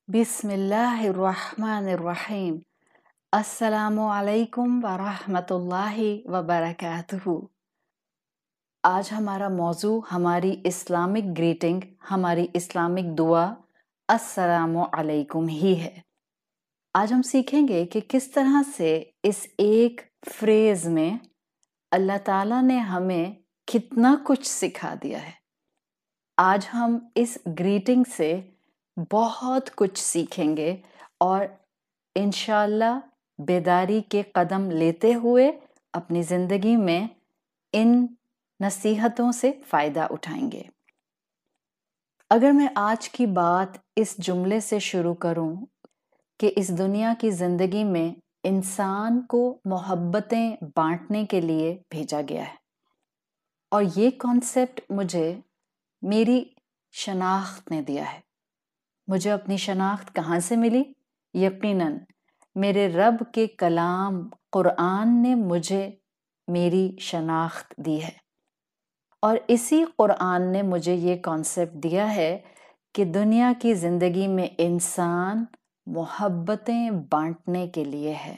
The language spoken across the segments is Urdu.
بسم اللہ الرحمن الرحیم۔ السلام علیکم ورحمۃ اللہ وبرکاتہ۔ آج ہمارا موضوع ہماری اسلامک گریٹنگ، ہماری اسلامک دعا السلام علیکم ہی ہے۔ آج ہم سیکھیں گے کہ کس طرح سے اس ایک فریز میں اللہ تعالیٰ نے ہمیں کتنا کچھ سکھا دیا ہے۔ آج ہم اس گریٹنگ سے بہت کچھ سیکھیں گے اور انشاءاللہ بیداری کے قدم لیتے ہوئے اپنی زندگی میں ان نصیحتوں سے فائدہ اٹھائیں گے۔ اگر میں آج کی بات اس جملے سے شروع کروں کہ اس دنیا کی زندگی میں انسان کو محبتیں بانٹنے کے لیے بھیجا گیا ہے، اور یہ کانسیپٹ مجھے میری شناخت نے دیا ہے۔ مجھے اپنی شناخت کہاں سے ملی؟ یقیناً میرے رب کے کلام قرآن نے مجھے میری شناخت دی ہے، اور اسی قرآن نے مجھے یہ کانسیپٹ دیا ہے کہ دنیا کی زندگی میں انسان محبتیں بانٹنے کے لیے ہے۔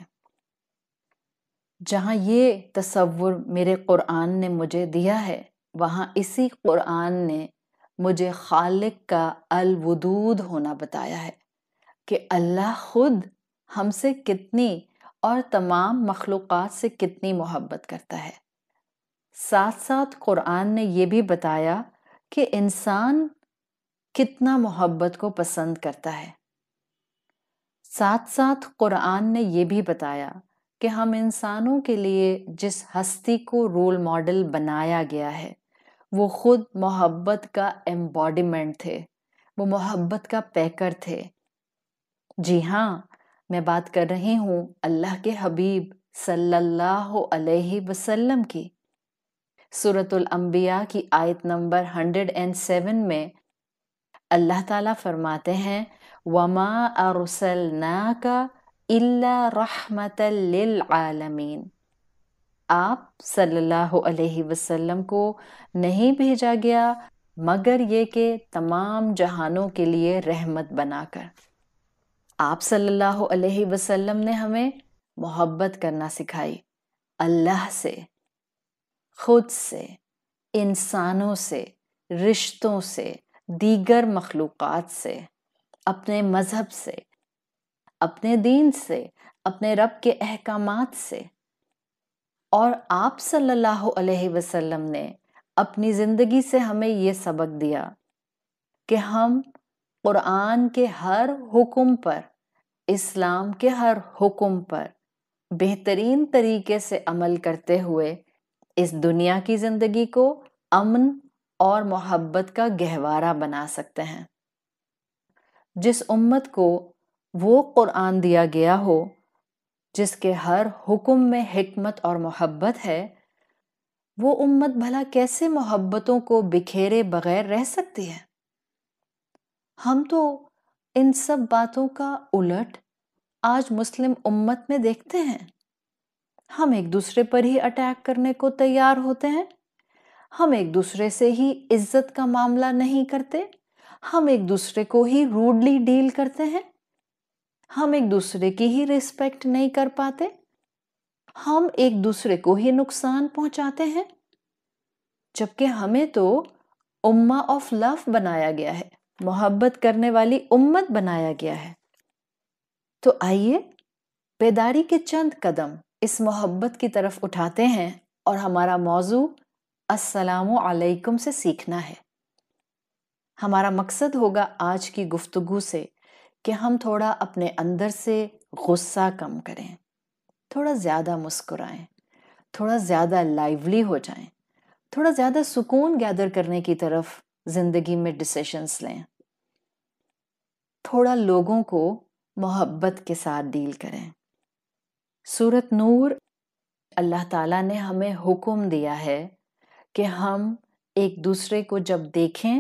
جہاں یہ تصور میرے قرآن نے مجھے دیا ہے، وہاں اسی قرآن نے مجھے خالق کا الودود ہونا بتایا ہے کہ اللہ خود ہم سے کتنی اور تمام مخلوقات سے کتنی محبت کرتا ہے۔ ساتھ ساتھ قرآن نے یہ بھی بتایا کہ انسان کتنا محبت کو پسند کرتا ہے۔ ساتھ ساتھ قرآن نے یہ بھی بتایا کہ ہم انسانوں کے لیے جس ہستی کو رول ماڈل بنایا گیا ہے، وہ خود محبت کا ایمبوڈیمنٹ تھے، وہ محبت کا پیکر تھے۔ جی ہاں، میں بات کر رہی ہوں اللہ کے حبیب صلی اللہ علیہ وسلم کی۔ سورۃ الانبیاء کی آیت نمبر 107 میں اللہ تعالیٰ فرماتے ہیں وَمَا أَرْسَلْنَاكَ إِلَّا رَحْمَةً لِلْعَالَمِينَ۔ آپ صلی اللہ علیہ وسلم کو نہیں بھیجا گیا مگر یہ کہ تمام جہانوں کے لیے رحمت بنا کر۔ آپ صلی اللہ علیہ وسلم نے ہمیں محبت کرنا سکھائی، اللہ سے، خود سے، انسانوں سے، رشتوں سے، دیگر مخلوقات سے، اپنے مذہب سے، اپنے دین سے، اپنے رب کے احکامات سے۔ اور آپ صلی اللہ علیہ وسلم نے اپنی زندگی سے ہمیں یہ سبق دیا کہ ہم قرآن کے ہر حکم پر، اسلام کے ہر حکم پر بہترین طریقے سے عمل کرتے ہوئے اس دنیا کی زندگی کو امن اور محبت کا گہوارہ بنا سکتے ہیں۔ جس امت کو وہ قرآن دیا گیا ہو جس کے ہر حکم میں حکمت اور محبت ہے، وہ امت بھلا کیسے محبتوں کو بکھیرے بغیر رہ سکتی ہے؟ ہم تو ان سب باتوں کا الٹ آج مسلم امت میں دیکھتے ہیں۔ ہم ایک دوسرے پر ہی اٹیک کرنے کو تیار ہوتے ہیں، ہم ایک دوسرے سے ہی عزت کا معاملہ نہیں کرتے، ہم ایک دوسرے کو ہی روڈلی ڈیل کرتے ہیں، ہم ایک دوسرے کی ہی ریسپیکٹ نہیں کر پاتے، ہم ایک دوسرے کو ہی نقصان پہنچاتے ہیں، جبکہ ہمیں تو امہ آف لو بنایا گیا ہے، محبت کرنے والی امت بنایا گیا ہے۔ تو آئیے بیداری کے چند قدم اس محبت کی طرف اٹھاتے ہیں اور ہمارا موضوع السلام علیکم سے سیکھنا ہے۔ ہمارا مقصد ہوگا آج کی گفتگو سے کہ ہم تھوڑا اپنے اندر سے غصہ کم کریں، تھوڑا زیادہ مسکرائیں، تھوڑا زیادہ لائیولی ہو جائیں، تھوڑا زیادہ سکون گیدر کرنے کی طرف زندگی میں ڈیسیشنز لیں، تھوڑا لوگوں کو محبت کے ساتھ ڈیل کریں۔ سورۃ نور، اللہ تعالیٰ نے ہمیں حکم دیا ہے کہ ہم ایک دوسرے کو جب دیکھیں،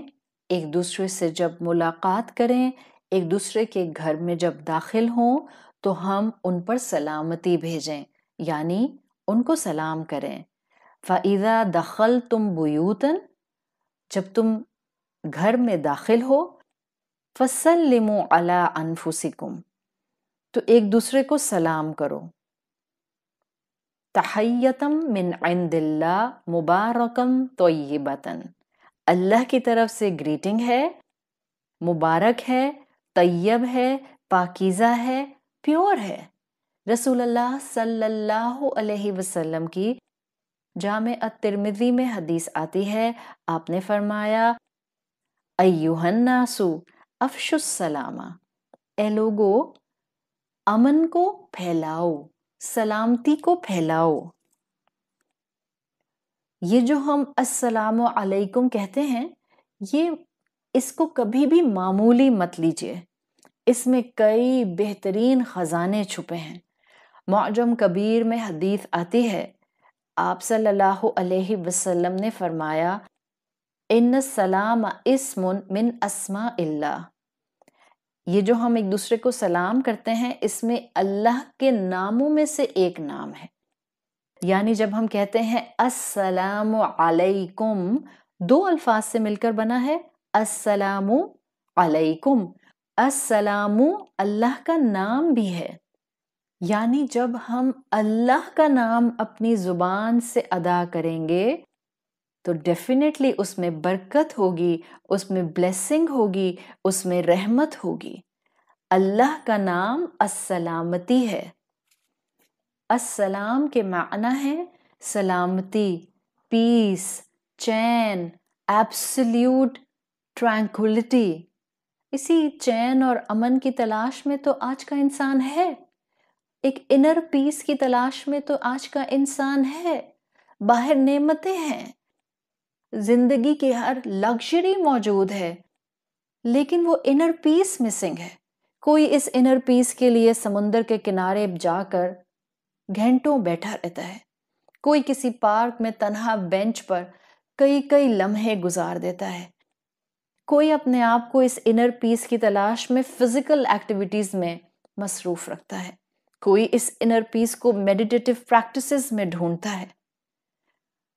ایک دوسرے سے جب ملاقات کریں، ایک دوسرے کے گھر میں جب داخل ہوں تو ہم ان پر سلامتی بھیجیں، یعنی ان کو سلام کریں۔ فَإِذَا دَخَلْتُمْ بُيُوتًا، جب تم گھر میں داخل ہو فسلموا علی انفسکم، تو ایک دوسرے کو سلام کرو. تحیتم من عند اللہ مبارکم طیبتن، اللہ کی طرف سے گریٹنگ ہے، مبارک ہے، طیب ہے، پاکیزہ ہے، پیور ہے. رسول اللہ صلی اللہ علیہ وسلم کی جامع الترمذی میں حدیث آتی ہے، آپ نے فرمایا ایھا الناس افشوا السلام، اے لوگو امن کو پھیلاؤ، سلامتی کو پھیلاؤ. یہ جو ہم السلام علیکم کہتے ہیں، اس کو کبھی بھی معمولی مت لیجئے، اس میں کئی بہترین خزانے چھپے ہیں. معجم کبیر میں حدیث آتی ہے، آپ صلی اللہ علیہ وسلم نے فرمایا ان السلام اسم من اسماء اللہ، یہ جو ہم ایک دوسرے کو سلام کرتے ہیں اس میں اللہ کے ناموں میں سے ایک نام ہے. یعنی جب ہم کہتے ہیں السلام علیکم، دو الفاظ سے مل کر بنا ہے السلام علیکم. السلام اللہ کا نام بھی ہے، یعنی جب ہم اللہ کا نام اپنی زبان سے ادا کریں گے تو ڈیفینیٹلی اس میں برکت ہوگی، اس میں بلیسنگ ہوگی، اس میں رحمت ہوگی. اللہ کا نام السلامتی ہے. السلام کے معنی ہے سلامتی، پیس، چین، ایبسلیوٹ ٹرانکولیٹی. اسی چین اور امن کی تلاش میں تو آج کا انسان ہے، ایک انر پیس کی تلاش میں تو آج کا انسان ہے. باہر نعمتیں ہیں، زندگی کی ہر لگژری موجود ہے، لیکن وہ انر پیس مسنگ ہے. کوئی اس انر پیس کے لیے سمندر کے کنارے جا کر گھنٹوں بیٹھا رہتا ہے، کوئی کسی پارک میں تنہا بینچ پر کئی لمحے گزار دیتا ہے، کوئی اپنے آپ کو اس انر پیس کی تلاش میں فزیکل ایکٹیویٹیز میں مصروف رکھتا ہے، کوئی اس انر پیس کو میڈیٹیٹو پریکٹسز میں ڈھونڈتا ہے.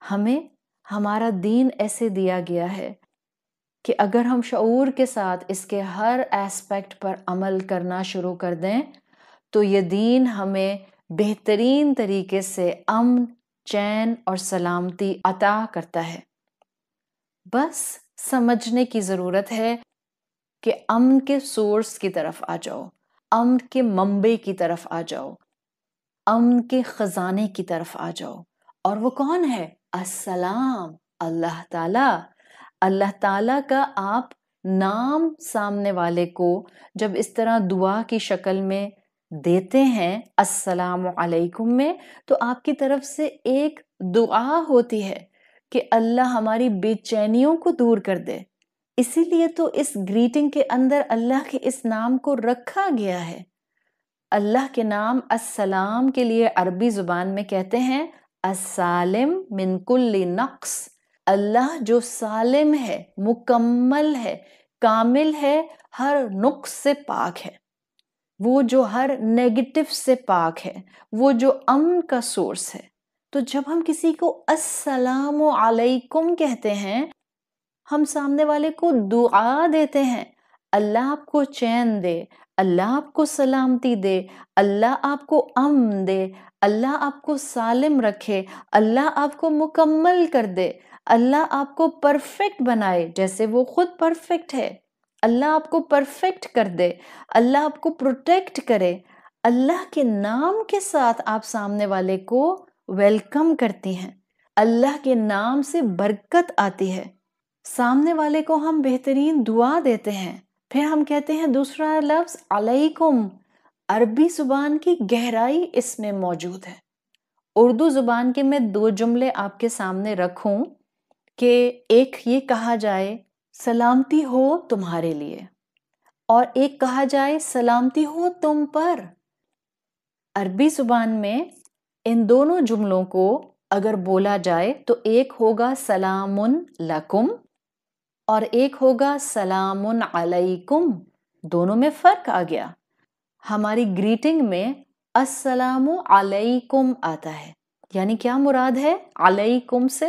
ہمیں ہمارا دین ایسے دیا گیا ہے کہ اگر ہم شعور کے ساتھ اس کے ہر ایسپیکٹ پر عمل کرنا شروع کر دیں تو یہ دین ہمیں بہترین طریقے سے امن، چین اور سلامتی عطا کرتا ہے. بس سمجھنے کی ضرورت ہے کہ امن کے سورس کی طرف آ جاؤ، امن کے منبع کی طرف آ جاؤ، امن کے خزانے کی طرف آ جاؤ. اور وہ کون ہے؟ السلام، اللہ تعالی. اللہ تعالی کا آپ نام سامنے والے کو جب اس طرح دعا کی شکل میں دیتے ہیں السلام علیکم میں، تو آپ کی طرف سے ایک دعا ہوتی ہے کہ اللہ ہماری بے چینیوں کو دور کر دے. اسی لیے تو اس گریٹنگ کے اندر اللہ کے اس نام کو رکھا گیا ہے. اللہ کے نام السلام کے لیے عربی زبان میں کہتے ہیں السالم من کل نقص، اللہ جو سالم ہے، مکمل ہے، کامل ہے، ہر نقص سے پاک ہے، وہ جو ہر نیگیٹو سے پاک ہے، وہ جو امن کا سورس ہے. تو جب ہم کسی کو السلام علیکم کہتے ہیں، ہم سامنے والے کو دعا دیتے ہیں اللہ آپ کو چین دے، اللہ آپ کو سلامتی دے، اللہ آپ کو امن دے، اللہ آپ کو سالم رکھے، اللہ آپ کو مکمل کر دے، اللہ آپ کو پرفیکٹ بنائے جیسے وہ خود پرفیکٹ ہے، اللہ آپ کو پرفیکٹ کر دے، اللہ آپ کو پروٹیکٹ کرے. اللہ کے نام کے ساتھ آپ سامنے والے کو ویلکم کرتی ہیں، اللہ کے نام سے برکت آتی ہے. سامنے والے کو ہم بہترین دعا دیتے ہیں. پھر ہم کہتے ہیں دوسرا لفظ علیکم. عربی زبان کی گہرائی اس میں موجود ہے. اردو زبان کے میں دو جملے آپ کے سامنے رکھوں کہ ایک یہ کہا جائے سلامتی ہو تمہارے لیے، اور ایک کہا جائے سلامتی ہو تم پر. عربی زبان میں ان دونوں جملوں کو اگر بولا جائے تو ایک ہوگا سلام لکم اور ایک ہوگا سلام علیکم. دونوں میں فرق آ گیا. ہماری گریٹنگ میں السلام علیکم آتا ہے، یعنی کیا مراد ہے علیکم سے؟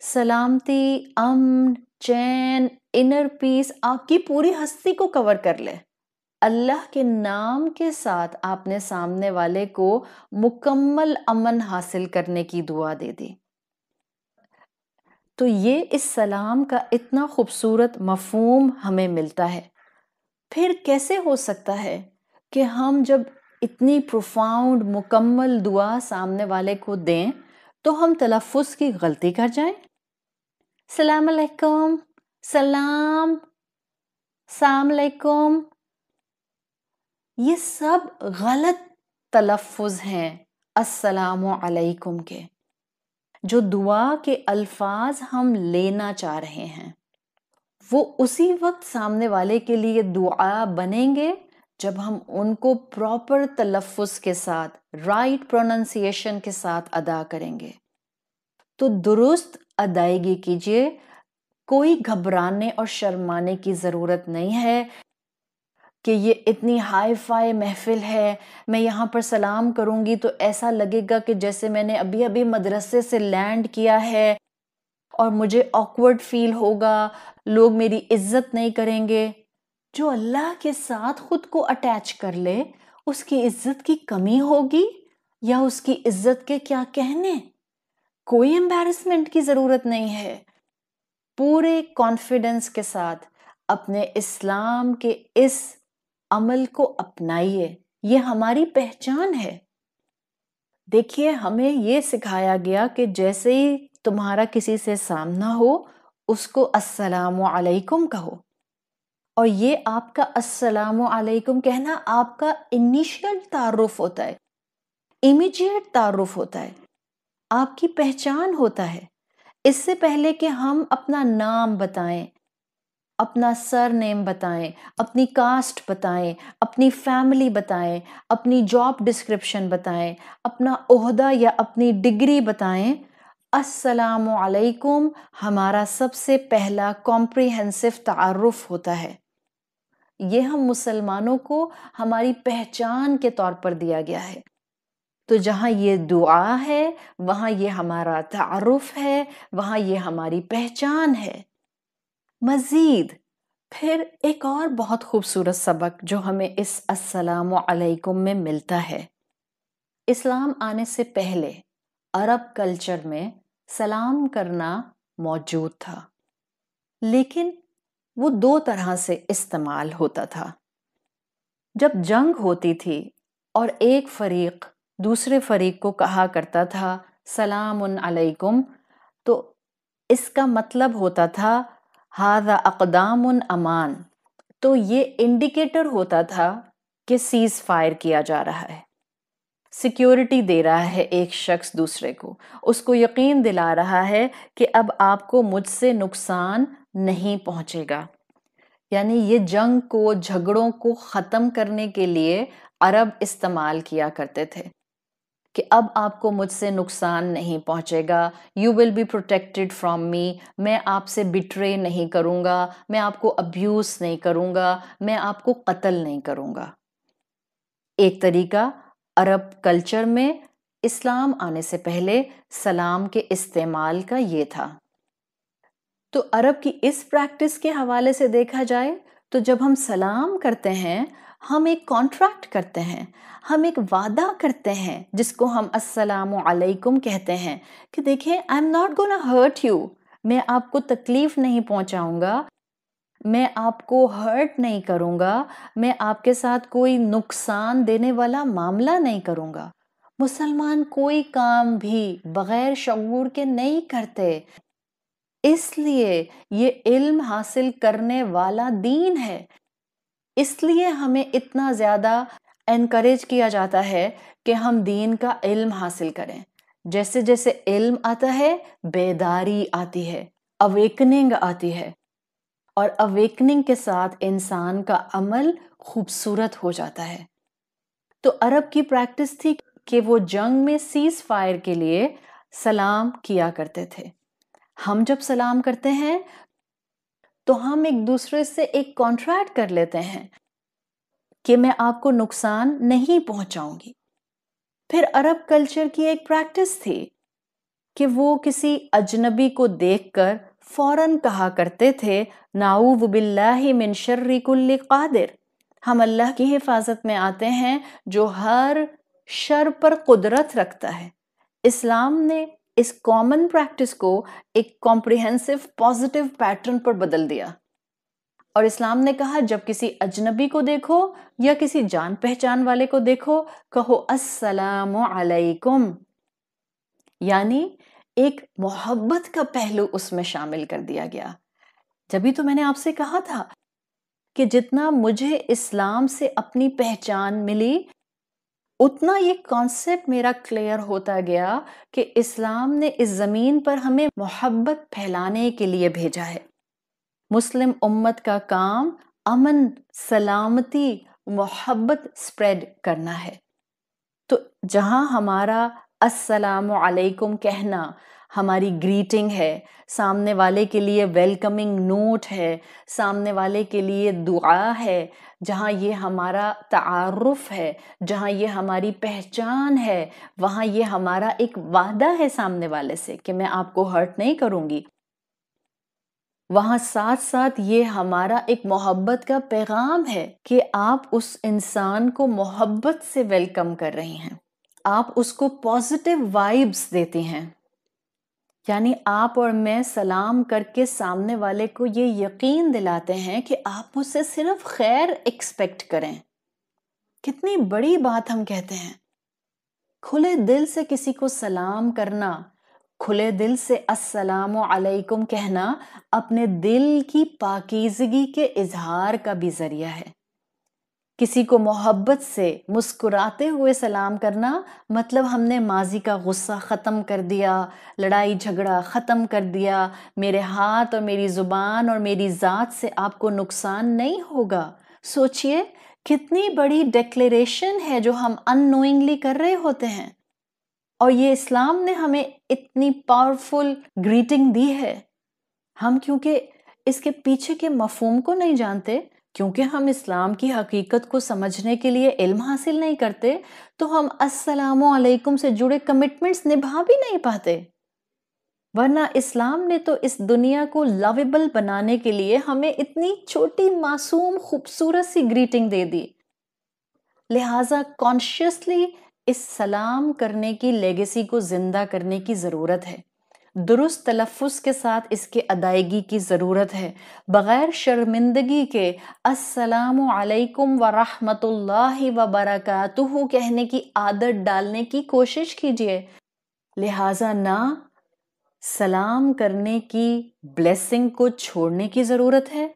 سلامتی، امن، چین، انر پیس آپ کی پوری ہستی کو کور کر لے. اللہ کے نام کے ساتھ آپ نے سامنے والے کو مکمل امن حاصل کرنے کی دعا دے دی. تو یہ اس سلام کا اتنا خوبصورت مفہوم ہمیں ملتا ہے. پھر کیسے ہو سکتا ہے کہ ہم جب اتنی پروفاؤنڈ مکمل دعا سامنے والے کو دیں تو ہم تلفظ کی غلطی کر جائیں؟ السلام علیکم، سلام، السلام علیکم، یہ سب غلط تلفظ ہیں السلام علیکم کے. جو دعا کے الفاظ ہم لینا چاہ رہے ہیں وہ اسی وقت سامنے والے کے لیے دعا بنیں گے جب ہم ان کو پراپر تلفظ کے ساتھ، رائٹ پروننسیشن کے ساتھ ادا کریں گے. تو درست ادائیگی کیجیے، کوئی گھبرانے اور شرمانے کی ضرورت نہیں ہے کہ یہ اتنی ہائی فائی محفل ہے، میں یہاں پر سلام کروں گی تو ایسا لگے گا کہ جیسے میں نے ابھی ابھی مدرسے سے لینڈ کیا ہے اور مجھے آکورڈ فیل ہوگا، لوگ میری عزت نہیں کریں گے. جو اللہ کے ساتھ خود کو اٹیچ کر لے اس کی عزت کی کمی ہوگی یا اس کی عزت کے کیا کہنے؟ کوئی امبیرسمنٹ کی ضرورت نہیں ہے. پورے کانفیڈنس کے ساتھ اپنے اسلام کے اس عمل کو اپنائیے، یہ ہماری پہچان ہے. دیکھیے ہمیں یہ سکھایا گیا کہ جیسے ہی تمہارا کسی سے سامنا ہو اس کو السلام علیکم کہو، اور یہ آپ کا السلام علیکم کہنا آپ کا انیشیل تعارف ہوتا ہے، امیجیٹ تعارف ہوتا ہے، آپ کی پہچان ہوتا ہے. اس سے پہلے کہ ہم اپنا نام بتائیں، اپنا سر نیم بتائیں، اپنی کاسٹ بتائیں، اپنی فیملی بتائیں، اپنی جاب ڈسکرپشن بتائیں، اپنا عہدہ یا اپنی ڈگری بتائیں، السلام علیکم ہمارا سب سے پہلا کمپریہنسو تعارف ہوتا ہے. یہ ہم مسلمانوں کو ہماری پہچان کے طور پر دیا گیا ہے. تو جہاں یہ دعا ہے وہاں یہ ہمارا تعارف ہے، وہاں یہ ہماری پہچان ہے. مزید پھر ایک اور بہت خوبصورت سبق جو ہمیں اس السلام علیکم میں ملتا ہے. اسلام آنے سے پہلے عرب کلچر میں سلام کرنا موجود تھا، لیکن وہ دو طرح سے استعمال ہوتا تھا. جب جنگ ہوتی تھی اور ایک فریق دوسرے فریق کو کہا کرتا تھا سلام علیکم، تو اس کا مطلب ہوتا تھا ھذا اقدام امان. تو یہ انڈیکیٹر ہوتا تھا کہ سیز فائر کیا جا رہا ہے، سیکیورٹی دے رہا ہے ایک شخص دوسرے کو، اس کو یقین دلا رہا ہے کہ اب آپ کو مجھ سے نقصان نہیں پہنچے گا. یعنی یہ جنگ کو، جھگڑوں کو ختم کرنے کے لیے عرب استعمال کیا کرتے تھے کہ اب آپ کو مجھ سے نقصان نہیں پہنچے گا، you will be protected from me, میں آپ سے بٹرے نہیں کروں گا، میں آپ کو ابیوز نہیں کروں گا، میں آپ کو قتل نہیں کروں گا. ایک طریقہ عرب کلچر میں اسلام آنے سے پہلے سلام کے استعمال کا یہ تھا. تو عرب کی اس پریکٹس کے حوالے سے دیکھا جائے تو جب ہم سلام کرتے ہیں ہم ایک کانٹریکٹ کرتے ہیں، ہم ایک وعدہ کرتے ہیں جس کو ہم السلام علیکم کہتے ہیں کہ دیکھیں I am not gonna hurt you, میں آپ کو تکلیف نہیں پہنچاؤں گا، میں آپ کو ہرٹ نہیں کروں گا، میں آپ کے ساتھ کوئی نقصان دینے والا معاملہ نہیں کروں گا. مسلمان کوئی کام بھی بغیر شعور کے نہیں کرتے، اس لیے یہ علم حاصل کرنے والا دین ہے. اس لیے ہمیں اتنا زیادہ انکریج کیا جاتا ہے کہ ہم دین کا علم حاصل کریں. جیسے جیسے علم آتا ہے بیداری آتی ہے، اویکننگ آتی ہے، اور اویکننگ کے ساتھ انسان کا عمل خوبصورت ہو جاتا ہے. تو عرب کی پریکٹس تھی کہ وہ جنگ میں سیز فائر کے لیے سلام کیا کرتے تھے. ہم جب سلام کرتے ہیں تو ہم ایک دوسرے سے ایک کانٹریکٹ کر لیتے ہیں کہ میں آپ کو نقصان نہیں پہنچاؤں گی. پھر عرب کلچر کی ایک پریکٹس تھی کہ وہ کسی اجنبی کو دیکھ کر فوراً کہا کرتے تھے نعوذ باللہ من شر کل قادر، ہم اللہ کی حفاظت میں آتے ہیں جو ہر شر پر قدرت رکھتا ہے۔ اسلام نے اس کامن پریکٹس کو ایک کمپریہنسو پازیٹیو پیٹرن پر بدل دیا، اور اسلام نے کہا جب کسی اجنبی کو دیکھو یا کسی جان پہچان والے کو دیکھو کہو السلام علیکم، یعنی ایک محبت کا پہلو اس میں شامل کر دیا گیا۔ جبھی تو میں نے آپ سے کہا تھا کہ جتنا مجھے اسلام سے اپنی پہچان ملی اتنا یہ کانسیپٹ میرا کلیئر ہوتا گیا کہ اسلام نے اس زمین پر ہمیں محبت پھیلانے کے لیے بھیجا ہے۔ مسلم امت کا کام امن، سلامتی، محبت سپریڈ کرنا ہے۔ تو جہاں ہمارا السلام علیکم کہنا ہماری گریٹنگ ہے، سامنے والے کے لیے ویلکمنگ نوٹ ہے، سامنے والے کے لیے دعا ہے، جہاں یہ ہمارا تعارف ہے، جہاں یہ ہماری پہچان ہے، وہاں یہ ہمارا ایک وعدہ ہے سامنے والے سے کہ میں آپ کو ہرٹ نہیں کروں گی، وہاں ساتھ ساتھ یہ ہمارا ایک محبت کا پیغام ہے کہ آپ اس انسان کو محبت سے ویلکم کر رہی ہیں، آپ اس کو پازیٹیو وائبس دیتی ہیں، یعنی آپ اور میں سلام کر کے سامنے والے کو یہ یقین دلاتے ہیں کہ آپ مجھ سے صرف خیر ایکسپیکٹ کریں۔ کتنی بڑی بات ہم کہتے ہیں۔ کھلے دل سے کسی کو سلام کرنا، کھلے دل سے السلام علیکم کہنا اپنے دل کی پاکیزگی کے اظہار کا بھی ذریعہ ہے۔ کسی کو محبت سے مسکراتے ہوئے سلام کرنا مطلب ہم نے ماضی کا غصہ ختم کر دیا، لڑائی جھگڑا ختم کر دیا، میرے ہاتھ اور میری زبان اور میری ذات سے آپ کو نقصان نہیں ہوگا۔ سوچئے کتنی بڑی ڈیکلیریشن ہے جو ہم اننوئنگلی کر رہے ہوتے ہیں، اور یہ اسلام نے ہمیں اتنی پاورفل گریٹنگ دی ہے۔ ہم کیونکہ اس کے پیچھے کے مفہوم کو نہیں جانتے، کیونکہ ہم اسلام کی حقیقت کو سمجھنے کے لیے علم حاصل نہیں کرتے، تو ہم السلام علیکم سے جڑے کمٹمنٹس نبھا بھی نہیں پاتے۔ ورنہ اسلام نے تو اس دنیا کو لویبل بنانے کے لیے ہمیں اتنی چھوٹی معصوم خوبصورت سی گریٹنگ دے دی، لہٰذا کانشیسلی اس سلام کرنے کی لیگیسی کو زندہ کرنے کی ضرورت ہے، درست تلفظ کے ساتھ اس کے ادائیگی کی ضرورت ہے، بغیر شرمندگی کے السلام علیکم ورحمۃ اللہ وبرکاتہ کہنے کی عادت ڈالنے کی کوشش کیجیے۔ لہٰذا نہ سلام کرنے کی بلیسنگ کو چھوڑنے کی ضرورت ہے،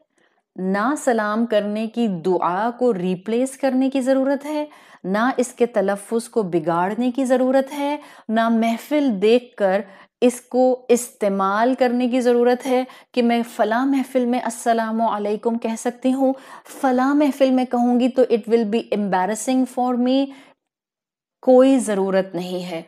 نہ سلام کرنے کی دعا کو ریپلیس کرنے کی ضرورت ہے، نہ اس کے تلفظ کو بگاڑنے کی ضرورت ہے، نہ محفل دیکھ کر اس کو استعمال کرنے کی ضرورت ہے کہ میں فلاں محفل میں السلام علیکم کہہ سکتی ہوں، فلاں محفل میں کہوں گی تو it will be embarrassing for me. کوئی ضرورت نہیں ہے۔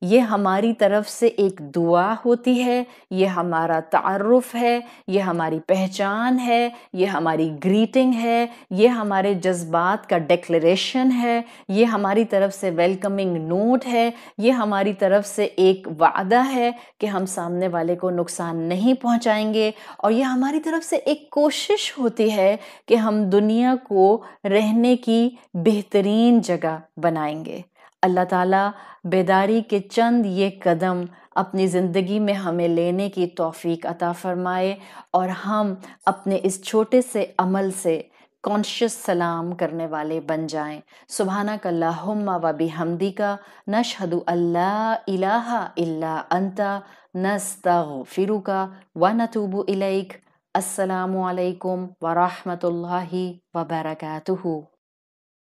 یہ ہماری طرف سے ایک دعا ہوتی ہے، یہ ہمارا تعارف ہے، یہ ہماری پہچان ہے، یہ ہماری گریٹنگ ہے، یہ ہمارے جذبات کا ڈیکلیریشن ہے، یہ ہماری طرف سے ویلکمنگ نوٹ ہے، یہ ہماری طرف سے ایک وعدہ ہے کہ ہم سامنے والے کو نقصان نہیں پہنچائیں گے، اور یہ ہماری طرف سے ایک کوشش ہوتی ہے کہ ہم دنیا کو رہنے کی بہترین جگہ بنائیں گے۔ اللہ تعالیٰ بیداری کے چند یہ قدم اپنی زندگی میں ہمیں لینے کی توفیق عطا فرمائے، اور ہم اپنے اس چھوٹے سے عمل سے کانشیس سلام کرنے والے بن جائیں۔ سبحانک اللہم و بحمدک، نشہد ان لا الہ الا انت، نستغفرک و نتوب الیک۔ السلام علیکم ورحمۃ اللہ وبرکاتہ۔